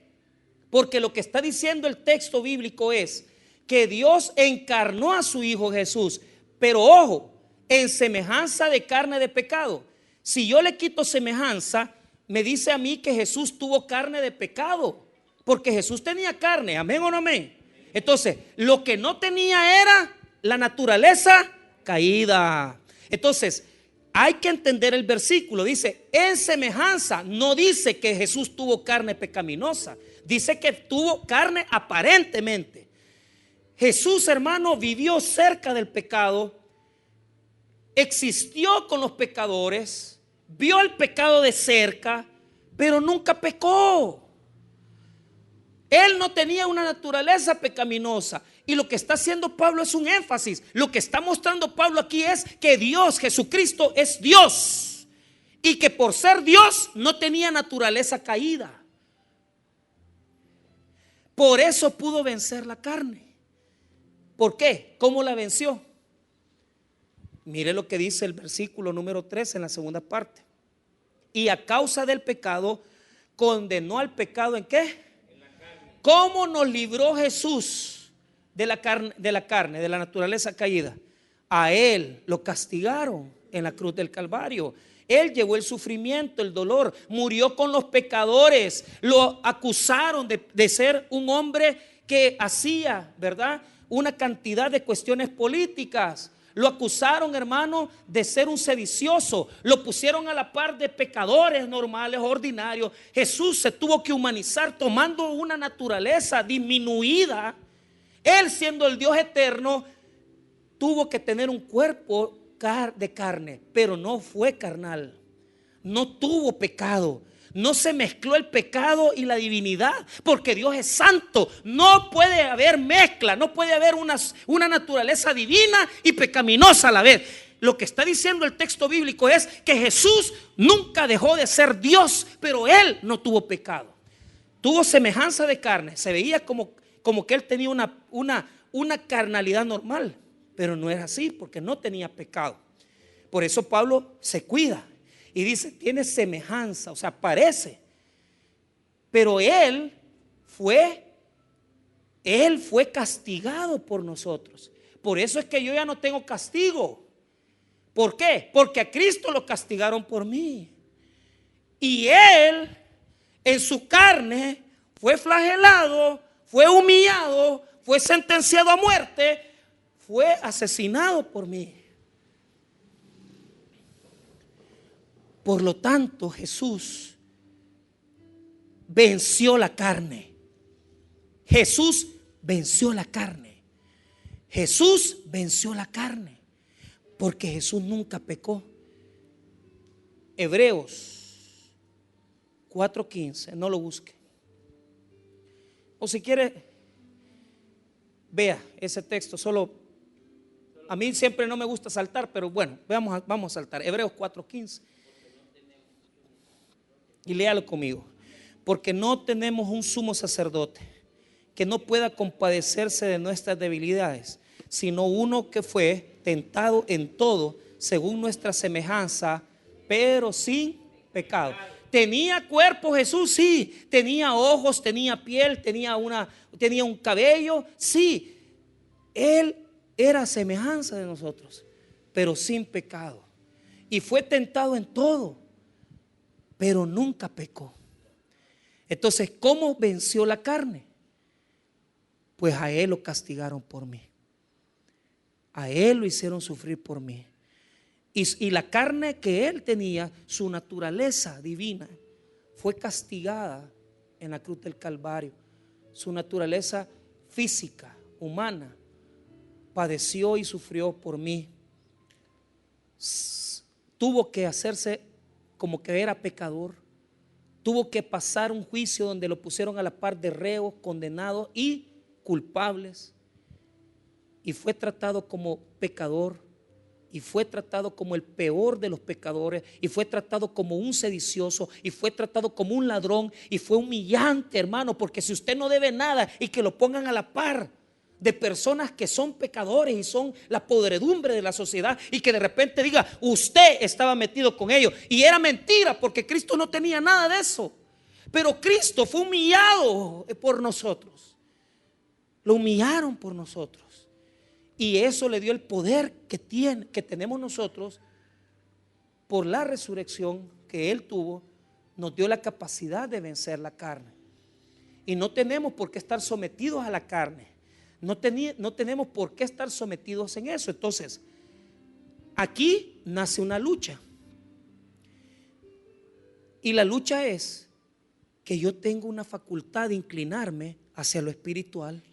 Porque lo que está diciendo el texto bíblico es que Dios encarnó a su Hijo Jesús, pero ojo, en semejanza de carne de pecado. Si yo le quito semejanza, me dice a mí que Jesús tuvo carne de pecado, porque Jesús tenía carne, amén o no amén. Entonces, lo que no tenía era la naturaleza caída. Entonces, hay que entender el versículo, dice en semejanza, no dice que Jesús tuvo carne pecaminosa, dice que tuvo carne aparentemente. Jesús, hermano, vivió cerca del pecado, existió con los pecadores, vio el pecado de cerca, pero nunca pecó. Él no tenía una naturaleza pecaminosa. Y lo que está haciendo Pablo es un énfasis. Lo que está mostrando Pablo aquí es que Dios, Jesucristo, es Dios. Y que por ser Dios no tenía naturaleza caída. Por eso pudo vencer la carne. ¿Por qué? ¿Cómo la venció? Mire lo que dice el versículo número 3 en la segunda parte. Y a causa del pecado, condenó al pecado ¿en qué? ¿Cómo nos libró Jesús de la carne, de la naturaleza caída? A Él lo castigaron en la cruz del Calvario. Él llevó el sufrimiento, el dolor, murió con los pecadores, lo acusaron de ser un hombre que hacía, ¿verdad?, una cantidad de cuestiones políticas. Lo acusaron, hermano, de ser un sedicioso. Lo pusieron a la par de pecadores normales, ordinarios. Jesús se tuvo que humanizar tomando una naturaleza disminuida. Él, siendo el Dios eterno, tuvo que tener un cuerpo de carne, pero no fue carnal. No tuvo pecado. No se mezcló el pecado y la divinidad, porque Dios es santo. No puede haber mezcla, no puede haber una naturaleza divina y pecaminosa a la vez. Lo que está diciendo el texto bíblico es que Jesús nunca dejó de ser Dios, pero Él no tuvo pecado. Tuvo semejanza de carne, se veía como que Él tenía una carnalidad normal, pero no era así, porque no tenía pecado. Por eso Pablo se cuida. Y dice, tiene semejanza, o sea, parece. Pero Él fue castigado por nosotros. Por eso es que yo ya no tengo castigo. ¿Por qué? Porque a Cristo lo castigaron por mí. Y Él, en su carne, fue flagelado, fue humillado, fue sentenciado a muerte, fue asesinado por mí. Por lo tanto, Jesús venció la carne. Jesús venció la carne. Jesús venció la carne porque Jesús nunca pecó. Hebreos 4:15, no lo busque. O si quiere, vea ese texto. Solo a mí siempre no me gusta saltar, pero bueno, vamos a saltar. Hebreos 4:15. Y léalo conmigo. Porque no tenemos un sumo sacerdote que no pueda compadecerse de nuestras debilidades, sino uno que fue tentado en todo según nuestra semejanza, pero sin pecado. ¿Tenía cuerpo Jesús? Sí. ¿Tenía ojos? ¿Tenía piel? ¿Tenía un cabello? Sí. Él era semejanza de nosotros, pero sin pecado. Y fue tentado en todo, pero nunca pecó. Entonces, ¿cómo venció la carne? Pues a Él lo castigaron por mí. A Él lo hicieron sufrir por mí. Y la carne que Él tenía, su naturaleza divina, fue castigada en la cruz del Calvario. Su naturaleza física, humana, padeció y sufrió por mí. Tuvo que hacerse como que era pecador. Tuvo que pasar un juicio donde lo pusieron a la par de reos, condenados y culpables. Y fue tratado como pecador. Y fue tratado como el peor de los pecadores. Y fue tratado como un sedicioso. Y fue tratado como un ladrón. Y fue humillante, hermano, porque si usted no debe nada y que lo pongan a la par de personas que son pecadores y son la podredumbre de la sociedad, y que de repente diga usted estaba metido con ellos, y era mentira, porque Cristo no tenía nada de eso. Pero Cristo fue humillado por nosotros. Lo humillaron por nosotros. Y eso le dio el poder que tenemos nosotros por la resurrección que Él tuvo. Nos dio la capacidad de vencer la carne. Y no tenemos por qué estar sometidos a la carne. No tenemos por qué estar sometidos en eso. Entonces, aquí nace una lucha. Y la lucha es que yo tengo una facultad de inclinarme hacia lo espiritual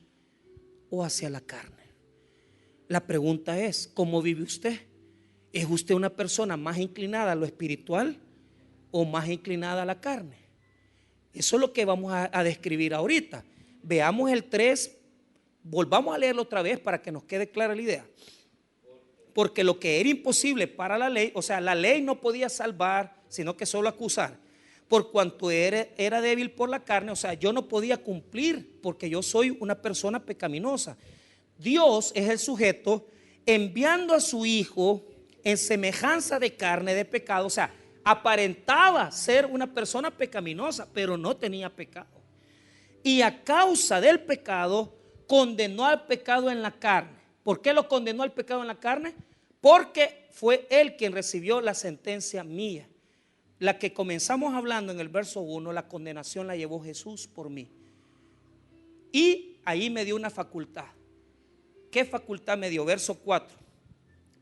o hacia la carne. La pregunta es, ¿cómo vive usted? ¿Es usted una persona más inclinada a lo espiritual o más inclinada a la carne? Eso es lo que vamos a describir ahorita. Veamos el 3, volvamos a leerlo otra vez para que nos quede clara la idea. Porque lo que era imposible para la ley, o sea, la ley no podía salvar, sino que solo acusar. Por cuanto era débil por la carne, o sea, yo no podía cumplir porque yo soy una persona pecaminosa. Dios es el sujeto enviando a su Hijo en semejanza de carne de pecado. O sea, aparentaba ser una persona pecaminosa, pero no tenía pecado. Y a causa del pecado condenó al pecado en la carne. ¿Por qué lo condenó al pecado en la carne? Porque fue Él quien recibió la sentencia mía. La que comenzamos hablando en el verso 1, la condenación la llevó Jesús por mí. Y ahí me dio una facultad. ¿Qué facultad me dio? Verso 4.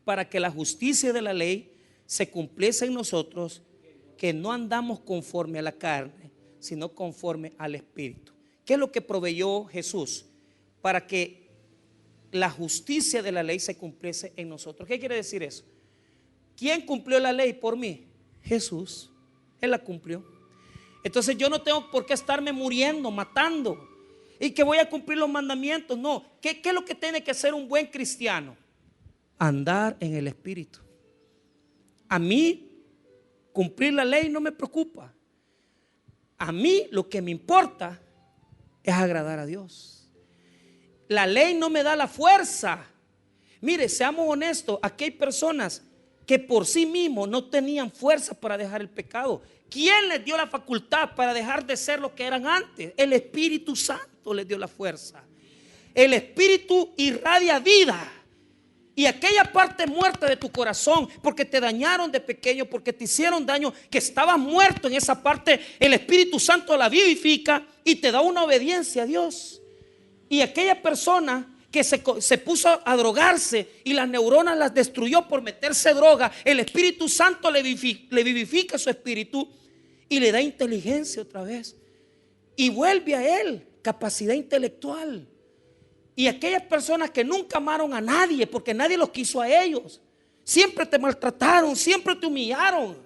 Para que la justicia de la ley se cumpliese en nosotros, que no andamos conforme a la carne, sino conforme al Espíritu. ¿Qué es lo que proveyó Jesús? Para que la justicia de la ley se cumpliese en nosotros. ¿Qué quiere decir eso? ¿Quién cumplió la ley por mí? Jesús. Él la cumplió. Entonces yo no tengo por qué estarme muriendo, matando, y que voy a cumplir los mandamientos. No. ¿Qué es lo que tiene que ser un buen cristiano? Andar en el Espíritu. A mí cumplir la ley no me preocupa. A mí lo que me importa es agradar a Dios. La ley no me da la fuerza. Mire, seamos honestos, aquí hay personas que por sí mismos no tenían fuerza para dejar el pecado. ¿Quién les dio la facultad para dejar de ser lo que eran antes? El Espíritu Santo les dio la fuerza. El Espíritu irradia vida. Y aquella parte muerta de tu corazón, porque te dañaron de pequeño, porque te hicieron daño, que estabas muerto en esa parte, el Espíritu Santo la vivifica y te da una obediencia a Dios. Y aquella persona que se puso a drogarse y las neuronas las destruyó por meterse droga, el Espíritu Santo le vivifica su espíritu y le da inteligencia otra vez. Y vuelve a él capacidad intelectual. Y aquellas personas que nunca amaron a nadie porque nadie los quiso a ellos, siempre te maltrataron, siempre te humillaron.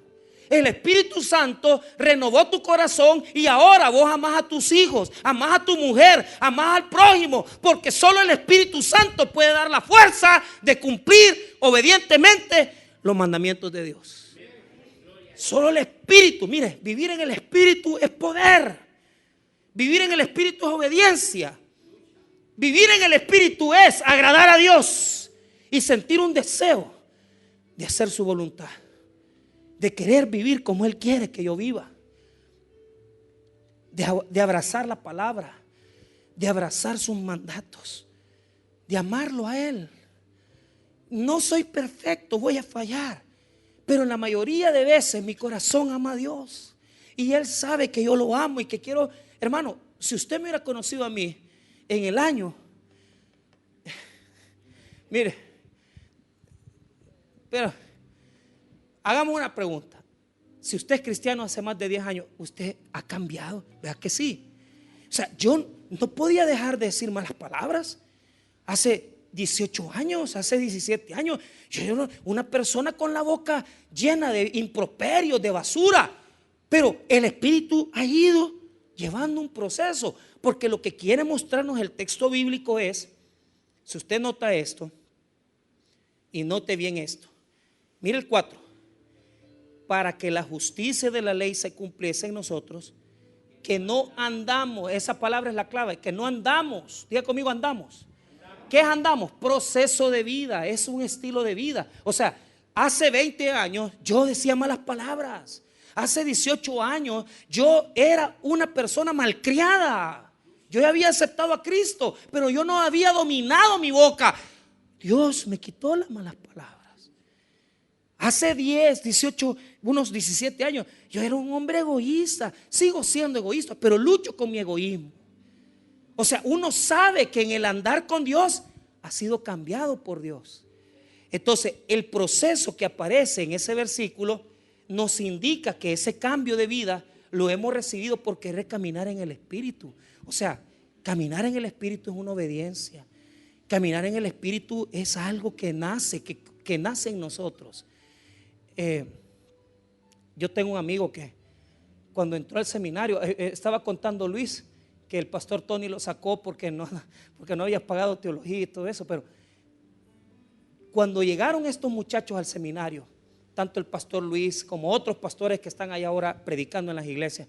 El Espíritu Santo renovó tu corazón y ahora vos amás a tus hijos, amás a tu mujer, amás al prójimo, porque solo el Espíritu Santo puede dar la fuerza de cumplir obedientemente los mandamientos de Dios. Solo el Espíritu. Mire, vivir en el Espíritu es poder. Vivir en el Espíritu es obediencia. Vivir en el Espíritu es agradar a Dios y sentir un deseo de hacer su voluntad, de querer vivir como Él quiere que yo viva, de abrazar la palabra, de abrazar sus mandatos, de amarlo a Él. No soy perfecto, voy a fallar, pero en la mayoría de veces mi corazón ama a Dios y Él sabe que yo lo amo y que quiero. Hermano, si usted me hubiera conocido a mí en el año, mire, pero hagamos una pregunta. Si usted es cristiano hace más de 10 años, ¿usted ha cambiado? ¿Verdad que sí? O sea, yo no podía dejar de decir malas palabras. Hace 18 años, hace 17 años, yo era una persona con la boca llena de improperios, de basura. Pero el Espíritu ha ido llevando un proceso, porque lo que quiere mostrarnos el texto bíblico es, si usted nota esto, y note bien esto, mire el 4, para que la justicia de la ley se cumpliese en nosotros, que no andamos, esa palabra es la clave, que no andamos, diga conmigo, andamos. ¿Qué es andamos? Proceso de vida, es un estilo de vida. O sea, hace 20 años yo decía malas palabras. Hace 18 años yo era una persona malcriada. Yo ya había aceptado a Cristo, pero yo no había dominado mi boca. Dios me quitó las malas palabras. Hace 10, 18, unos 17 años yo era un hombre egoísta. Sigo siendo egoísta, pero lucho con mi egoísmo. O sea, uno sabe que en el andar con Dios ha sido cambiado por Dios. Entonces, el proceso que aparece en ese versículo nos indica que ese cambio de vida lo hemos recibido por querer caminar en el Espíritu. O sea, caminar en el Espíritu es una obediencia. Caminar en el Espíritu es algo que nace, que nace en nosotros. Yo tengo un amigo que cuando entró al seminario, estaba contando Luis que el pastor Tony lo sacó porque no había pagado teología y todo eso, pero cuando llegaron estos muchachos al seminario, tanto el pastor Luis como otros pastores que están allá ahora predicando en las iglesias,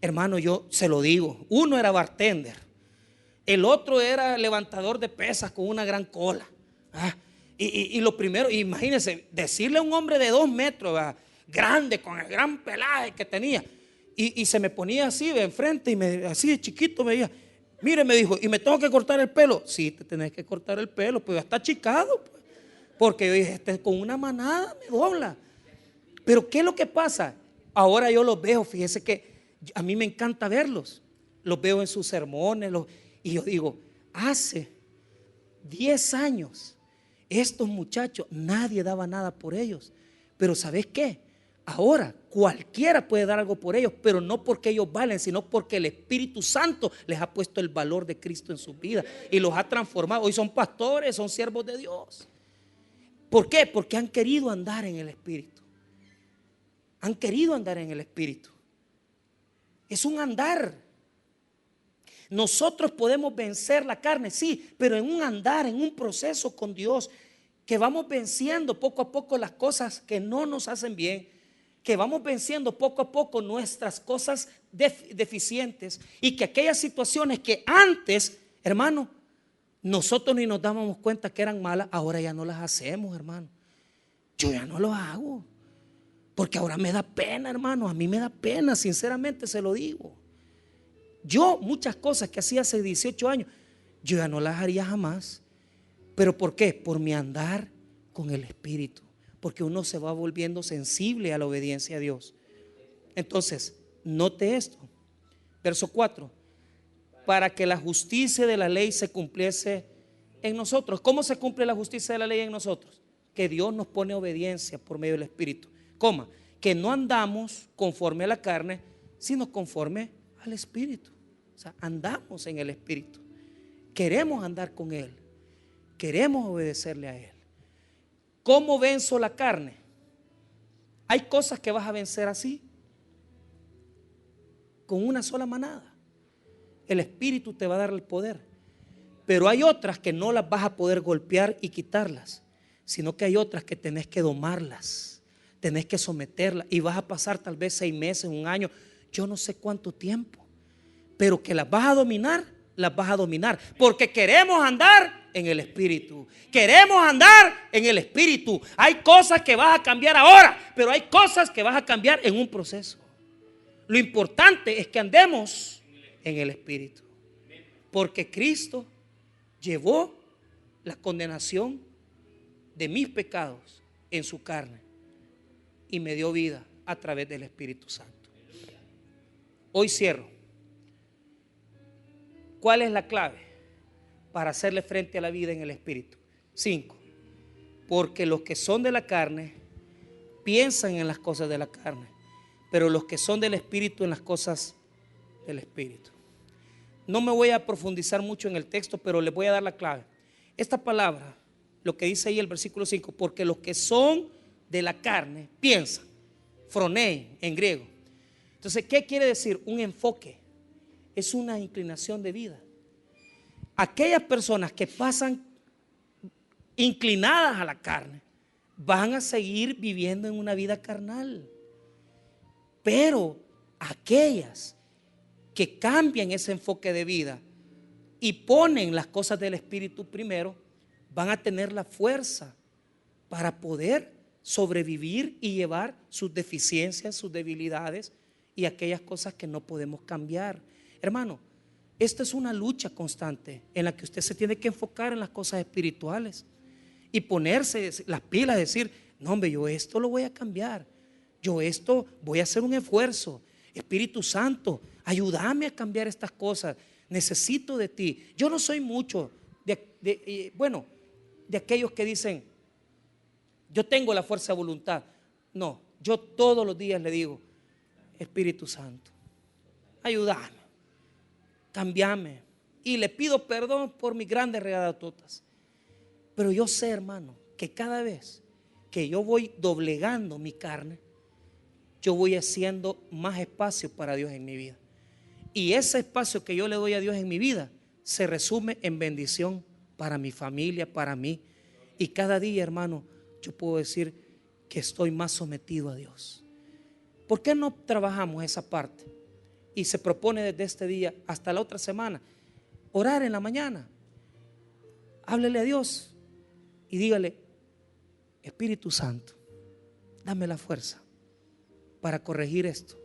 hermano, yo se lo digo, uno era bartender, el otro era levantador de pesas con una gran cola. Y lo primero, imagínense, decirle a un hombre de 2 metros, grande, con el gran pelaje que tenía, y se me ponía así de enfrente y así de chiquito me decía, mire, me dijo, ¿y me tengo que cortar el pelo? Sí, te tenés que cortar el pelo, pues ya está achicado, pues. Porque yo dije, con una manada me dobla. Pero ¿qué es lo que pasa? Ahora yo los veo, fíjese que a mí me encanta verlos. Los veo en sus sermones, y yo digo, hace 10 años estos muchachos nadie daba nada por ellos. Pero ¿sabes qué? Ahora cualquiera puede dar algo por ellos, pero no porque ellos valen, sino porque el Espíritu Santo les ha puesto el valor de Cristo en sus vidas y los ha transformado. Hoy son pastores, son siervos de Dios. ¿Por qué? Porque han querido andar en el Espíritu. Han querido andar en el Espíritu. Es un andar. Nosotros podemos vencer la carne, sí, pero en un andar, en un proceso con Dios, que vamos venciendo poco a poco las cosas que no nos hacen bien, que vamos venciendo poco a poco nuestras cosas deficientes, y que aquellas situaciones que antes, hermano, nosotros ni nos dábamos cuenta que eran malas, ahora ya no las hacemos, hermano. Yo ya no lo hago, porque ahora me da pena, hermano. A mí me da pena, sinceramente se lo digo. Yo muchas cosas que hacía hace 18 años, yo ya no las haría jamás. ¿Pero por qué? Por mi andar con el Espíritu. Porque uno se va volviendo sensible a la obediencia a Dios. Entonces, note esto. Verso 4. Para que la justicia de la ley se cumpliese en nosotros. ¿Cómo se cumple la justicia de la ley en nosotros? Que Dios nos pone obediencia por medio del Espíritu. Coma, que no andamos conforme a la carne, sino conforme al Espíritu. O sea, andamos en el Espíritu. queremos andar con Él, queremos obedecerle a Él. ¿Cómo venzo la carne? Hay cosas que vas a vencer así, con una sola manada. El Espíritu te va a dar el poder. Pero hay otras que no las vas a poder golpear y quitarlas, sino que hay otras que tenés que domarlas, tenés que someterlas, y vas a pasar tal vez 6 meses, 1 año, yo no sé cuánto tiempo, pero que las vas a dominar, las vas a dominar, porque queremos andar en el Espíritu. Queremos andar en el Espíritu. Hay cosas que vas a cambiar ahora, pero hay cosas que vas a cambiar en un proceso. Lo importante es que andemos en el Espíritu, porque Cristo llevó la condenación de mis pecados en su carne y me dio vida a través del Espíritu Santo. Hoy cierro. ¿Cuál es la clave para hacerle frente a la vida en el Espíritu? 5. Porque los que son de la carne piensan en las cosas de la carne, pero los que son del Espíritu en las cosas del Espíritu. No me voy a profundizar mucho en el texto, pero les voy a dar la clave. Esta palabra, lo que dice ahí el versículo 5, porque los que son de la carne piensan, phronei en griego. Entonces, ¿qué quiere decir? Un enfoque, es una inclinación de vida. Aquellas personas que pasan inclinadas a la carne van a seguir viviendo en una vida carnal, pero aquellas que cambian ese enfoque de vida y ponen las cosas del Espíritu primero, van a tener la fuerza para poder sobrevivir y llevar sus deficiencias, sus debilidades y aquellas cosas que no podemos cambiar. Hermano, esta es una lucha constante en la que usted se tiene que enfocar en las cosas espirituales y ponerse las pilas, decir, no hombre, yo esto lo voy a cambiar, yo esto voy a hacer un esfuerzo. Espíritu Santo, ayúdame a cambiar estas cosas, necesito de ti. Yo no soy mucho de aquellos que dicen, yo tengo la fuerza de voluntad. No, yo todos los días le digo, Espíritu Santo, ayúdame, cámbiame, y le pido perdón por mis grandes regatotas. Pero yo sé, hermano, que cada vez que yo voy doblegando mi carne, yo voy haciendo más espacio para Dios en mi vida. Y ese espacio que yo le doy a Dios en mi vida se resume en bendición para mi familia, para mí. Y cada día, hermano, yo puedo decir que estoy más sometido a Dios. ¿Por qué no trabajamos esa parte? Y se propone desde este día hasta la otra semana, orar en la mañana. Háblele a Dios y dígale, Espíritu Santo, dame la fuerza para corregir esto.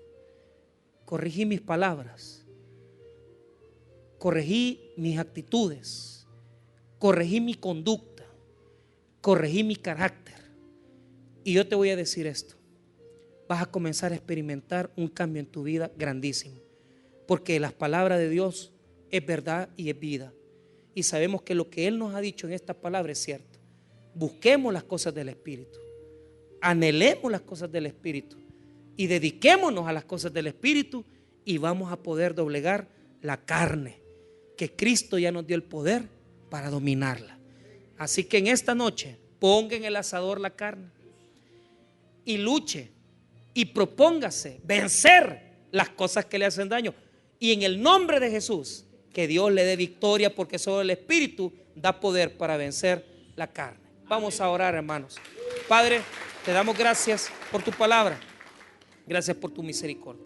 Corregí mis palabras, corregí mis actitudes, corregí mi conducta, corregí mi carácter. Y yo te voy a decir esto, vas a comenzar a experimentar un cambio en tu vida grandísimo, porque la palabra de Dios es verdad y es vida, y sabemos que lo que Él nos ha dicho en esta palabra es cierto. Busquemos las cosas del Espíritu, anhelemos las cosas del Espíritu y dediquémonos a las cosas del Espíritu, y vamos a poder doblegar la carne, que Cristo ya nos dio el poder para dominarla. Así que en esta noche ponga en el asador la carne y luche y propóngase vencer las cosas que le hacen daño, y en el nombre de Jesús que Dios le dé victoria, porque solo el Espíritu da poder para vencer la carne. Vamos a orar, hermanos. Padre, te damos gracias por tu palabra, gracias por tu misericordia.